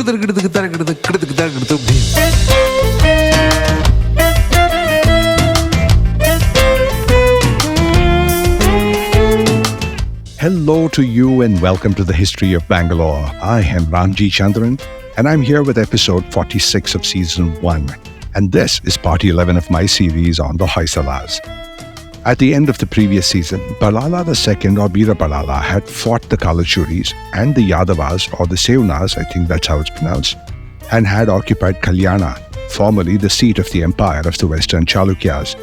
Hello to you and welcome to the History of Bangalore. I am Ramjee Chandran and I'm here with episode 46 of season 1. And this is part 11 of my series on the Hoysalas. At the end of the previous season, Ballala II or Veera Ballala had fought the Kalachuris and the Yadavas or the Sevnas, I think that's how it's pronounced, and had occupied Kalyana, formerly the seat of the empire of the Western Chalukyas.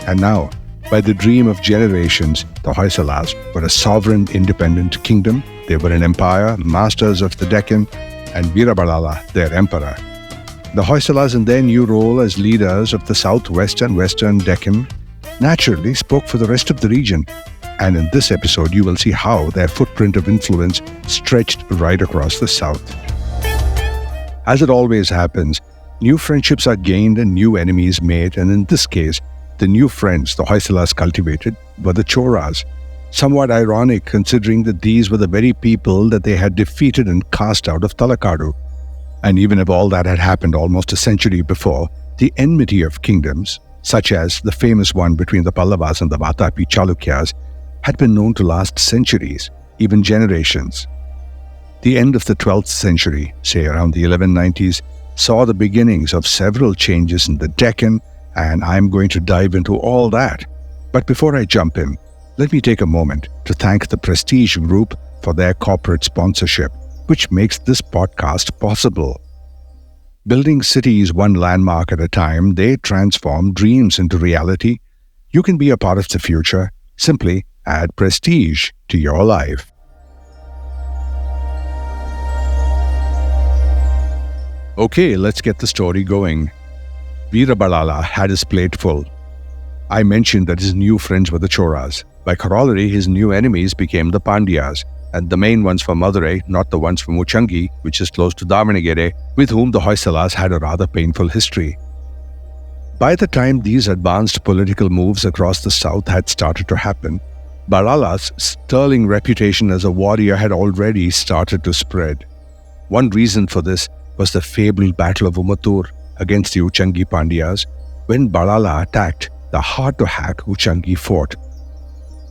And now, by the dream of generations, the Hoysalas were a sovereign independent kingdom. They were an empire, masters of the Deccan, and Veera Ballala, their emperor. The Hoysalas in their new role as leaders of the southwest and western Deccan naturally spoke for the rest of the region. And in this episode, you will see how their footprint of influence stretched right across the south. As it always happens, new friendships are gained and new enemies made, and in this case, the new friends the Hoysalas cultivated were the Cholas. Somewhat ironic considering that these were the very people that they had defeated and cast out of Talakadu. And even if all that had happened almost a century before, the enmity of kingdoms, such as the famous one between the Pallavas and the Vatapi Chalukyas, had been known to last centuries, even generations. The end of the 12th century, say around the 1190s, saw the beginnings of several changes in the Deccan, and I'm going to dive into all that. But before I jump in, let me take a moment to thank the Prestige Group for their corporate sponsorship, which makes this podcast possible. Building cities one landmark at a time, they transform dreams into reality. You can be a part of the future. Simply add prestige to your life. Okay, let's get the story going. Veera Ballala had his plate full. I mentioned that his new friends were the Cholas. By corollary, his new enemies became the Pandyas, and the main ones from Madurai, not the ones from Uchangi, which is close to Davanagere, with whom the Hoysalas had a rather painful history. By the time these advanced political moves across the south had started to happen, Ballala's sterling reputation as a warrior had already started to spread. One reason for this was the fabled Battle of Umattur against the Uchangi Pandyas, when Ballala attacked the hard-to-hack Uchangi fort.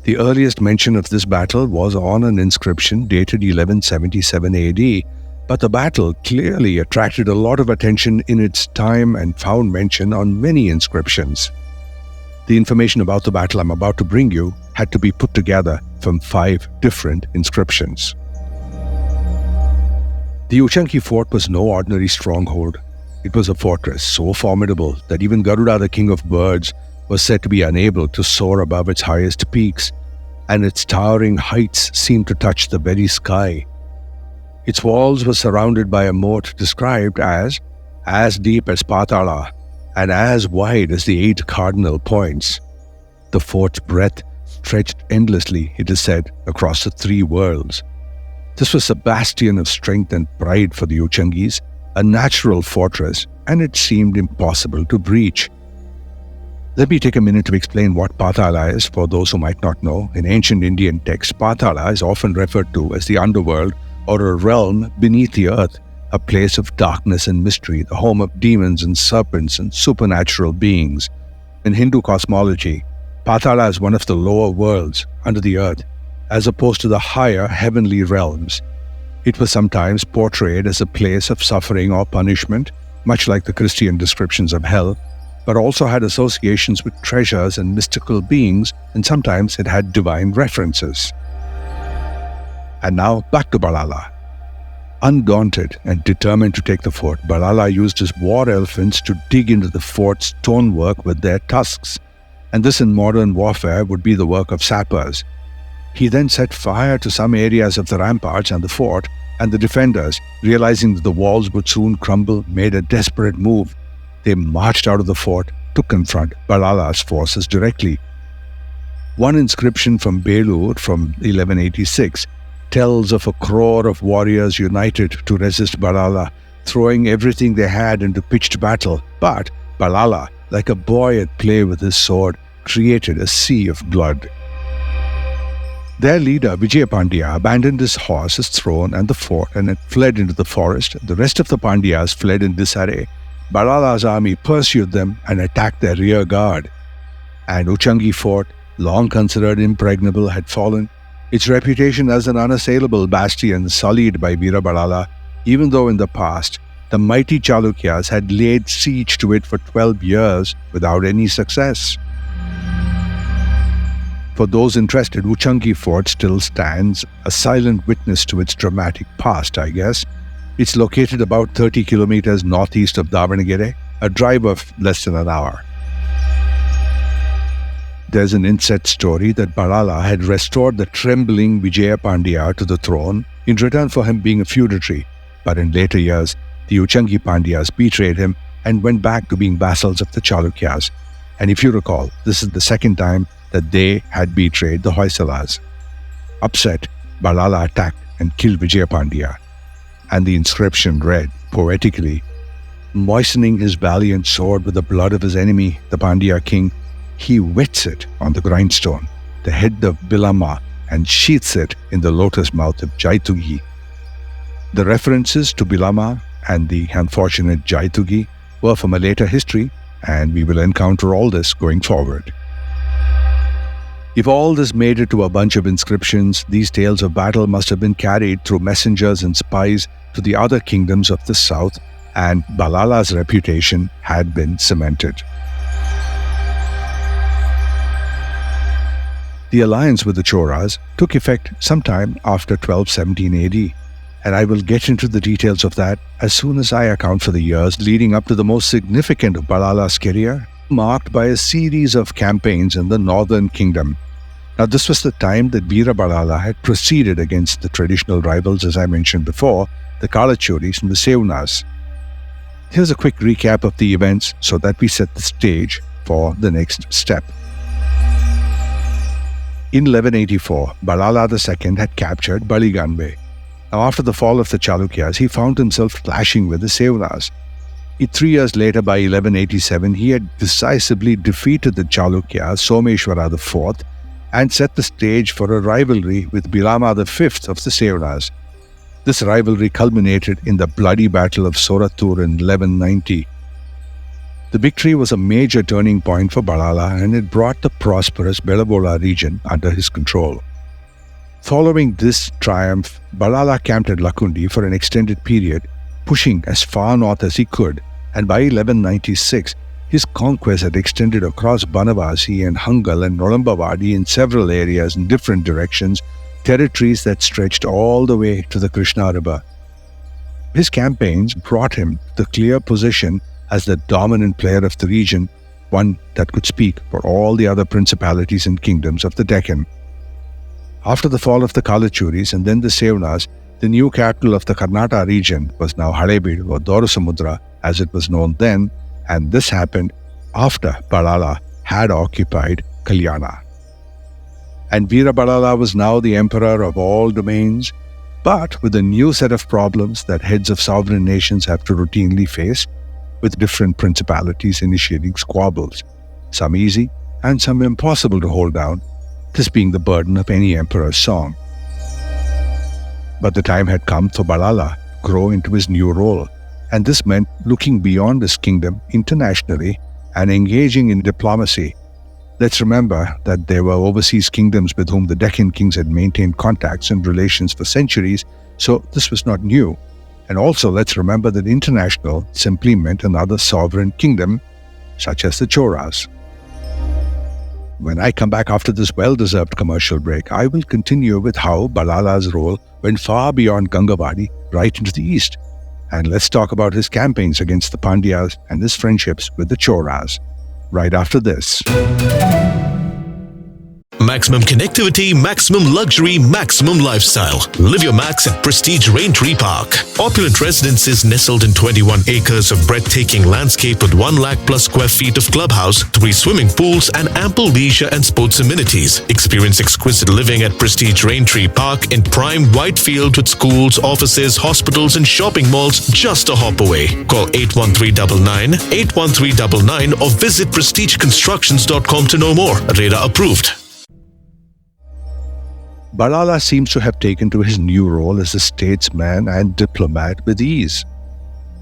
The earliest mention of this battle was on an inscription dated 1177 AD, but the battle clearly attracted a lot of attention in its time and found mention on many inscriptions. The information about the battle I'm about to bring you had to be put together from 5 different inscriptions. The Uchangi fort was no ordinary stronghold. It was a fortress so formidable that even Garuda, the king of birds, was said to be unable to soar above its highest peaks, and its towering heights seemed to touch the very sky. Its walls were surrounded by a moat described as deep as Patala and as wide as the 8 cardinal points. The fort's breadth stretched endlessly, it is said, across the 3 worlds. This was a bastion of strength and pride for the Uchangis, a natural fortress, and it seemed impossible to breach. Let me take a minute to explain what Patala is for those who might not know. In ancient Indian texts, Patala is often referred to as the underworld or a realm beneath the earth, a place of darkness and mystery, the home of demons and serpents and supernatural beings. In Hindu cosmology, Patala is one of the lower worlds under the earth, as opposed to the higher heavenly realms. It was sometimes portrayed as a place of suffering or punishment, much like the Christian descriptions of hell, but also had associations with treasures and mystical beings, and sometimes it had divine references. And now back to Ballala. Undaunted and determined to take the fort, Ballala used his war elephants to dig into the fort's stonework with their tusks, and this in modern warfare would be the work of sappers. He then set fire to some areas of the ramparts and the fort, and the defenders, realizing that the walls would soon crumble, made a desperate move. They marched out of the fort to confront Ballala's forces directly. One inscription from Belur from 1186 tells of a crore of warriors united to resist Ballala, throwing everything they had into pitched battle. But Ballala, like a boy at play with his sword, created a sea of blood. Their leader, Vijaya Pandya, abandoned his horse, his throne, and the fort and fled into the forest. The rest of the Pandyas fled in disarray. Ballala's army pursued them and attacked their rear guard. And Uchangi fort, long considered impregnable, had fallen, its reputation as an unassailable bastion sullied by Veera Ballala, even though in the past the mighty Chalukyas had laid siege to it for 12 years without any success. For those interested, Uchangi fort still stands, a silent witness to its dramatic past, I guess. It's located about 30 kilometers northeast of Davanagere, a drive of less than an hour. There's an inset story that Ballala had restored the trembling Vijaya Pandya to the throne in return for him being a feudatory, but in later years, the Uchangi Pandyas betrayed him and went back to being vassals of the Chalukyas. And if you recall, this is the second time that they had betrayed the Hoysalas. Upset, Ballala attacked and killed Vijaya Pandya. And the inscription read, poetically, moistening his valiant sword with the blood of his enemy, the Pandya king, he wets it on the grindstone, the head of Bilama, and sheaths it in the lotus mouth of Jaitugi. The references to Bilama and the unfortunate Jaitugi were from a later history, and we will encounter all this going forward. If all this made it to a bunch of inscriptions, these tales of battle must have been carried through messengers and spies to the other kingdoms of the south, and Ballala's reputation had been cemented. The alliance with the Cholas took effect sometime after 1217 AD, and I will get into the details of that as soon as I account for the years leading up to the most significant of Ballala's career, marked by a series of campaigns in the northern kingdom. Now, this was the time that Veera Ballala had proceeded against the traditional rivals, as I mentioned before, the Kalachuris and the Sevunas. Here's a quick recap of the events so that we set the stage for the next step. In 1184, Ballala II had captured Baliganbe. Now, after the fall of the Chalukyas, he found himself clashing with the Sevunas. 3 years later, by 1187, he had decisively defeated the Chalukyas, Someshwara IV, and set the stage for a rivalry with Bilama V of the Sevunas. This rivalry culminated in the bloody Battle of Soratur in 1190. The victory was a major turning point for Ballala, and it brought the prosperous Belabola region under his control. Following this triumph, Ballala camped at Lakundi for an extended period, pushing as far north as he could, and by 1196, his conquest had extended across Banavasi and Hangal and Nolambavadi in several areas in different directions, territories that stretched all the way to the Krishna River. His campaigns brought him to the clear position as the dominant player of the region, one that could speak for all the other principalities and kingdoms of the Deccan. After the fall of the Kalachuris and then the Sevunas, the new capital of the Karnataka region was now Halebid or Dorasamudra as it was known then, and this happened after Ballala had occupied Kalyana. And Veera Ballala was now the emperor of all domains, but with a new set of problems that heads of sovereign nations have to routinely face, with different principalities initiating squabbles, some easy and some impossible to hold down, this being the burden of any emperor's song. But the time had come for Ballala to grow into his new role, and this meant looking beyond his kingdom internationally and engaging in diplomacy. Let's remember that there were overseas kingdoms with whom the Deccan kings had maintained contacts and relations for centuries, so this was not new. And also let's remember that international simply meant another sovereign kingdom, such as the Cholas. When I come back after this well-deserved commercial break, I will continue with how Ballala's role went far beyond Gangavadi, right into the east. And let's talk about his campaigns against the Pandyas and his friendships with the Cholas, right after this. Maximum connectivity, maximum luxury, maximum lifestyle. Live your max at Prestige Raintree Park. Opulent residences nestled in 21 acres of breathtaking landscape with 1 lakh plus square feet of clubhouse, 3 swimming pools, and ample leisure and sports amenities. Experience exquisite living at Prestige Raintree Park in prime Whitefield with schools, offices, hospitals, and shopping malls just a hop away. Call 81399 or visit prestigeconstructions.com to know more. Radar approved. Ballala seems to have taken to his new role as a statesman and diplomat with ease.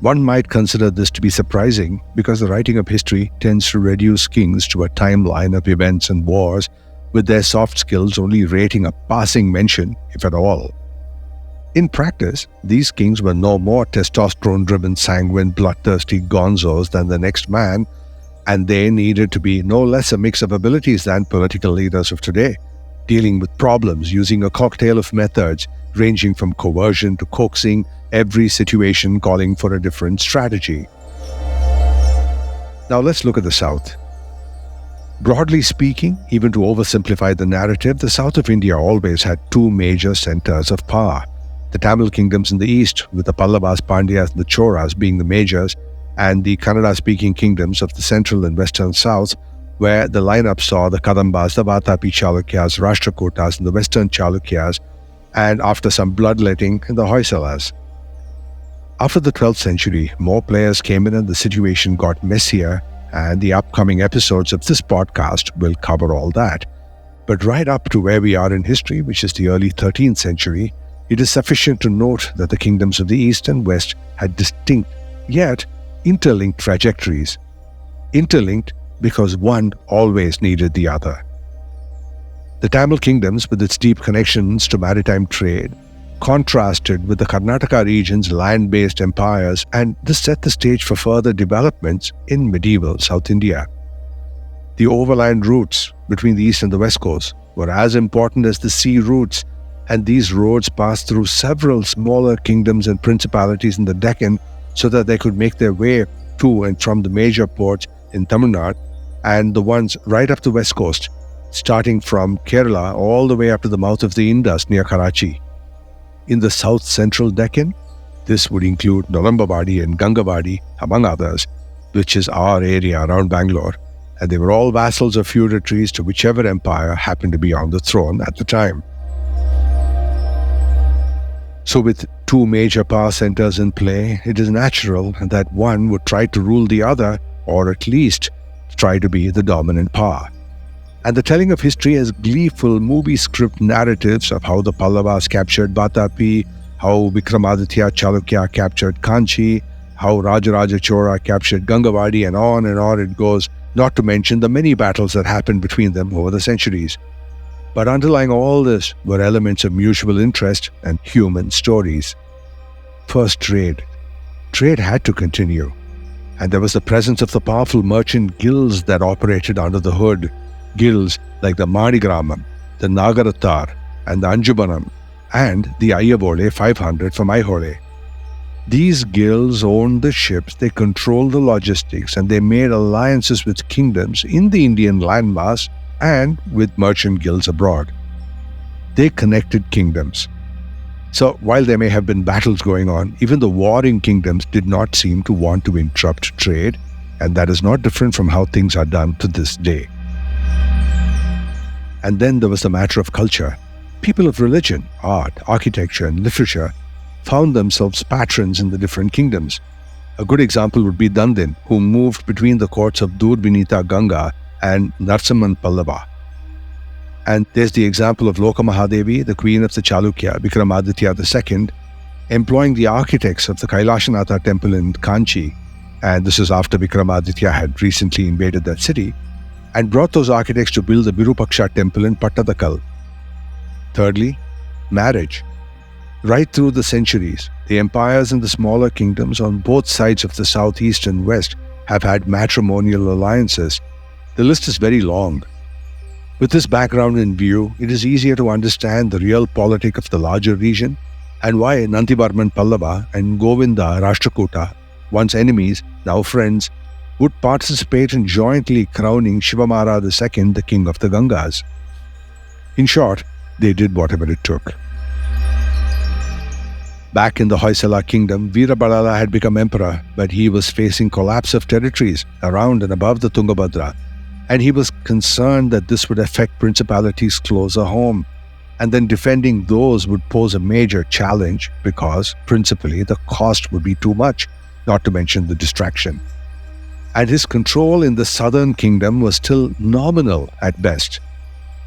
One might consider this to be surprising because the writing of history tends to reduce kings to a timeline of events and wars, with their soft skills only rating a passing mention, if at all. In practice, these kings were no more testosterone-driven, sanguine, bloodthirsty gonzos than the next man, and they needed to be no less a mix of abilities than political leaders of today, dealing with problems using a cocktail of methods ranging from coercion to coaxing, every situation calling for a different strategy. Now let's look at the South. Broadly speaking, even to oversimplify the narrative, the south of India always had two major centers of power. The Tamil kingdoms in the east, with the Pallavas, Pandyas, and the Cholas being the majors, and the Kannada-speaking kingdoms of the central and western south, where the lineup saw the Kadambas, the Vatapi Chalukyas, Rashtrakutas, and the western Chalukyas, and after some bloodletting, the Hoysalas. After the 12th century, more players came in and the situation got messier, and the upcoming episodes of this podcast will cover all that. But right up to where we are in history, which is the early 13th century, it is sufficient to note that the kingdoms of the east and west had distinct, yet interlinked trajectories. Interlinked because one always needed the other. The Tamil kingdoms, with its deep connections to maritime trade, contrasted with the Karnataka region's land-based empires, and this set the stage for further developments in medieval South India. The overland routes between the east and the west coast were as important as the sea routes, and these roads passed through several smaller kingdoms and principalities in the Deccan so that they could make their way to and from the major ports in Tamil Nadu and the ones right up the west coast, starting from Kerala all the way up to the mouth of the Indus near Karachi. In the south-central Deccan, this would include Nolambavadi and Gangavadi, among others, which is our area around Bangalore, and they were all vassals or feudatories to whichever empire happened to be on the throne at the time. So with two major power centers in play, it is natural that one would try to rule the other, or at least try to be the dominant power. And the telling of history as gleeful movie script narratives of how the Pallavas captured Vatapi, how Vikramaditya Chalukya captured Kanchi, how Rajaraja Chola captured Gangavadi, and on it goes, not to mention the many battles that happened between them over the centuries. But underlying all this were elements of mutual interest and human stories. First, trade. Trade had to continue. And there was the presence of the powerful merchant guilds that operated under the hood. Guilds like the Manigramam, the Nagarattar, and the Anjubanam, and the Ayyavole 500 from Aihole. These guilds owned the ships, they controlled the logistics, and they made alliances with kingdoms in the Indian landmass and with merchant guilds abroad. They connected kingdoms. So while there may have been battles going on, even the warring kingdoms did not seem to want to interrupt trade, and that is not different from how things are done to this day. And then there was the matter of culture. People of religion, art, architecture, and literature found themselves patrons in the different kingdoms. A good example would be Dandin, who moved between the courts of Durvinita Ganga and Narsimhan Pallava. And there's the example of Lokamahadevi, the queen of the Chalukya, Vikramaditya II, employing the architects of the Kailashanatha temple in Kanchi, and this is after Vikramaditya had recently invaded that city, and brought those architects to build the Virupaksha temple in Pattadakal. Thirdly, marriage. Right through the centuries, the empires and the smaller kingdoms on both sides of the south, east, and west have had matrimonial alliances. The list is very long. With this background in view, it is easier to understand the real politic of the larger region and why Nandivarman Pallava and Govinda Rashtrakuta, once enemies, now friends, would participate in jointly crowning Shivamara II the king of the Gangas. In short, they did whatever it took. Back in the Hoysala kingdom, Veera Ballala had become emperor, but he was facing collapse of territories around and above the Tungabhadra, and he was concerned that this would affect principalities closer home, and then defending those would pose a major challenge because, principally, the cost would be too much, not to mention the distraction. And his control in the southern kingdom was still nominal at best.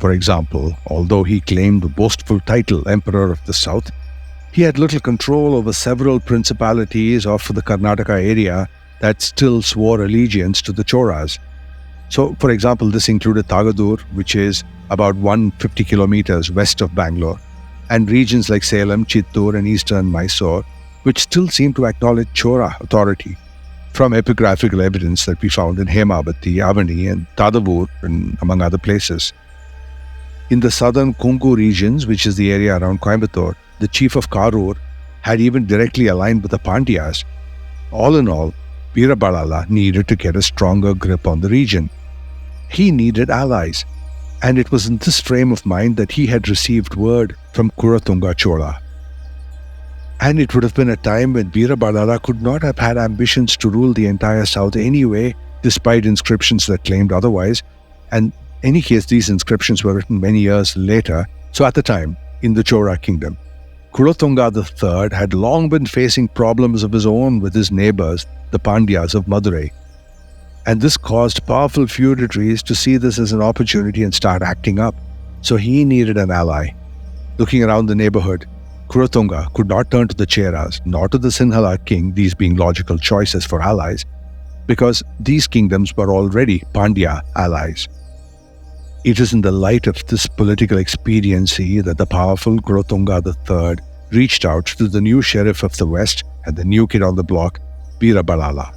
For example, although he claimed the boastful title Emperor of the South, he had little control over several principalities of the Karnataka area that still swore allegiance to the Cholas. So, for example, this included Tagadur, which is about 150 kilometers west of Bangalore, and regions like Salem, Chittoor, and eastern Mysore, which still seem to acknowledge Chola authority from epigraphical evidence that we found in Hemavati, Avani, and Tadavur, and among other places. In the southern Kongu regions, which is the area around Coimbatore, the chief of Karur had even directly aligned with the Pandyas. All in all, Veera Ballala needed to get a stronger grip on the region. He needed allies, and it was in this frame of mind that he had received word from Kulatunga Chola. And it would have been a time when Veera Ballala could not have had ambitions to rule the entire south anyway, despite inscriptions that claimed otherwise. And in any case, these inscriptions were written many years later, so at the time, in the Chola kingdom. Kulatunga III had long been facing problems of his own with his neighbors, the Pandyas of Madurai. And this caused powerful feudatories to see this as an opportunity and start acting up. So he needed an ally. Looking around the neighborhood, Kulatunga could not turn to the Cheras, nor to the Sinhala king, these being logical choices for allies, because these kingdoms were already Pandya allies. It is in the light of this political expediency that the powerful Kulatunga III reached out to the new sheriff of the West and the new kid on the block, Veera Ballala.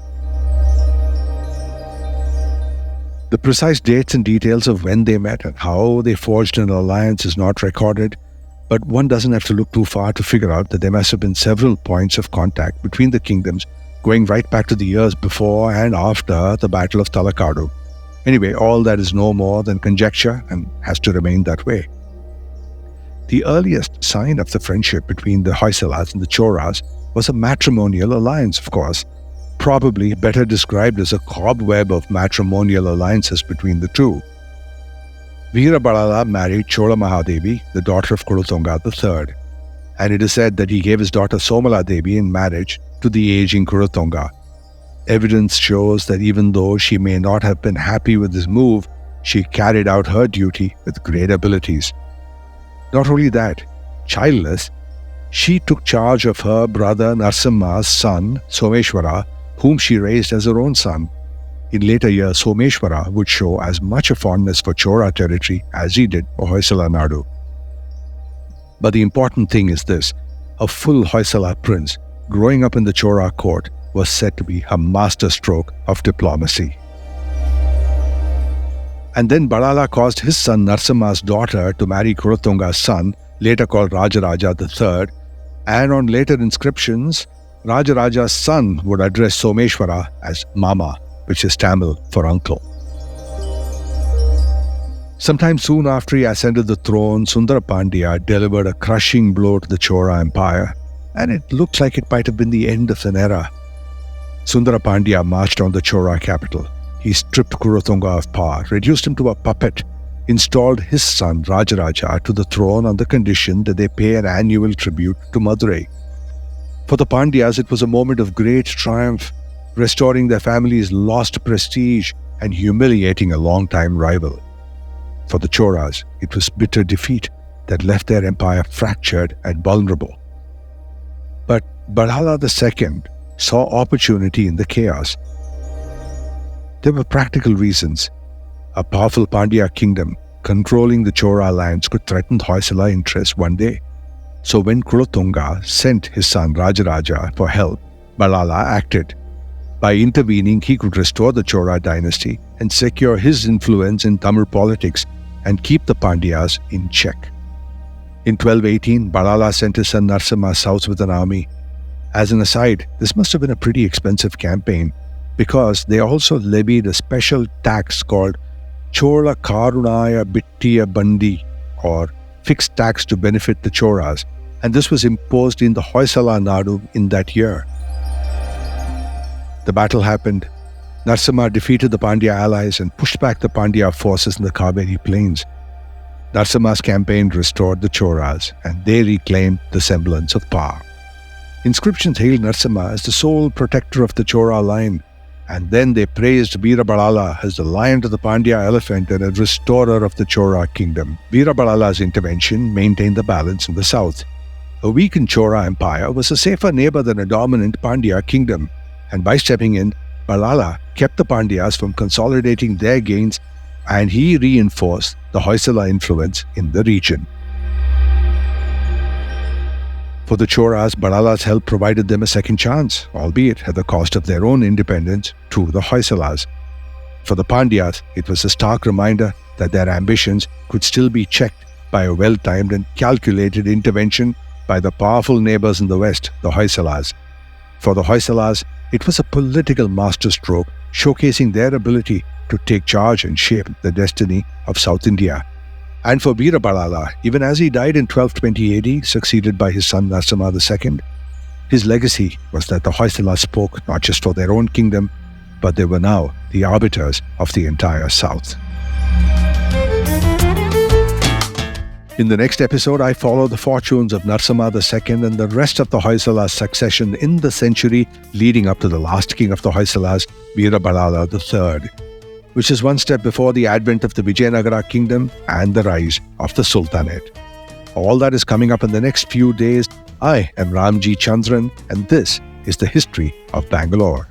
The precise dates and details of when they met and how they forged an alliance is not recorded, but one doesn't have to look too far to figure out that there must have been several points of contact between the kingdoms going right back to the years before and after the Battle of Talakadu. Anyway, all that is no more than conjecture and has to remain that way. The earliest sign of the friendship between the Hoysalas and the Cholas was a matrimonial alliance, of course, probably better described as a cobweb of matrimonial alliances between the two. Veera Ballala married Chola Mahadevi, the daughter of Kulatunga III, and it is said that he gave his daughter Somala Devi in marriage to the aging Kulatunga. Evidence shows that even though she may not have been happy with this move, she carried out her duty with great abilities. Not only that, childless, she took charge of her brother Narsimha's son, Someshwara, whom she raised as her own son. In later years, Someshwara would show as much a fondness for Chola territory as he did for Hoysala Nadu. But the important thing is this: a full Hoysala prince growing up in the Chola court was said to be a masterstroke of diplomacy. And then Ballala caused his son Narsimha's daughter to marry Kulatunga's son, later called Rajaraja III, and on later inscriptions, Rajaraja's son would address Someshwara as Mama, which is Tamil for uncle. Sometime soon after he ascended the throne, Sundara Pandya delivered a crushing blow to the Chola Empire, and it looks like it might have been the end of an era. Sundara Pandya marched on the Chola capital. He stripped Kulatunga of power, reduced him to a puppet, installed his son Rajaraja to the throne on the condition that they pay an annual tribute to Madurai. For the Pandyas, it was a moment of great triumph, restoring their family's lost prestige and humiliating a long-time rival. For the Cholas, it was bitter defeat that left their empire fractured and vulnerable. But Ballala II saw opportunity in the chaos. There were practical reasons. A powerful Pandya kingdom controlling the Chola lands could threaten Hoysala interests one day. So when Kulatunga sent his son Rajaraja for help, Ballala acted. By intervening, he could restore the Chola dynasty and secure his influence in Tamil politics and keep the Pandyas in check. In 1218, Ballala sent his son Narsimha south with an army. As an aside, this must have been a pretty expensive campaign because they also levied a special tax called Chola Karunaya Bittiya Bandi, or fixed tax to benefit the Cholas, and this was imposed in the Hoysala Nadu in that year. The battle happened. Narsimha defeated the Pandya allies and pushed back the Pandya forces in the Kaveri plains. Narsimha's campaign restored the Cholas, and they reclaimed the semblance of power. Inscriptions hail Narsimha as the sole protector of the Chola line. And then they praised Veera Ballala as the lion to the Pandya elephant and a restorer of the Chola kingdom. Veera Ballala's intervention maintained the balance in the south. A weakened Chola empire was a safer neighbor than a dominant Pandya kingdom, and by stepping in, Ballala kept the Pandyas from consolidating their gains, and he reinforced the Hoysala influence in the region. For the Cholas, Ballala's help provided them a second chance, albeit at the cost of their own independence to the Hoysalas. For the Pandyas, it was a stark reminder that their ambitions could still be checked by a well-timed and calculated intervention by the powerful neighbors in the west, the Hoysalas. For the Hoysalas, it was a political masterstroke showcasing their ability to take charge and shape the destiny of South India. And for Veera Ballala, even as he died in 1220 AD, succeeded by his son Narasimha II, his legacy was that the Hoysalas spoke not just for their own kingdom, but they were now the arbiters of the entire south. In the next episode, I follow the fortunes of Narasimha II and the rest of the Hoysala succession in the century leading up to the last king of the Hoysalas, Veera Ballala III, which is one step before the advent of the Vijayanagara kingdom and the rise of the Sultanate. All that is coming up in the next few days. I am Ramjee Chandran, and this is the History of Bangalore.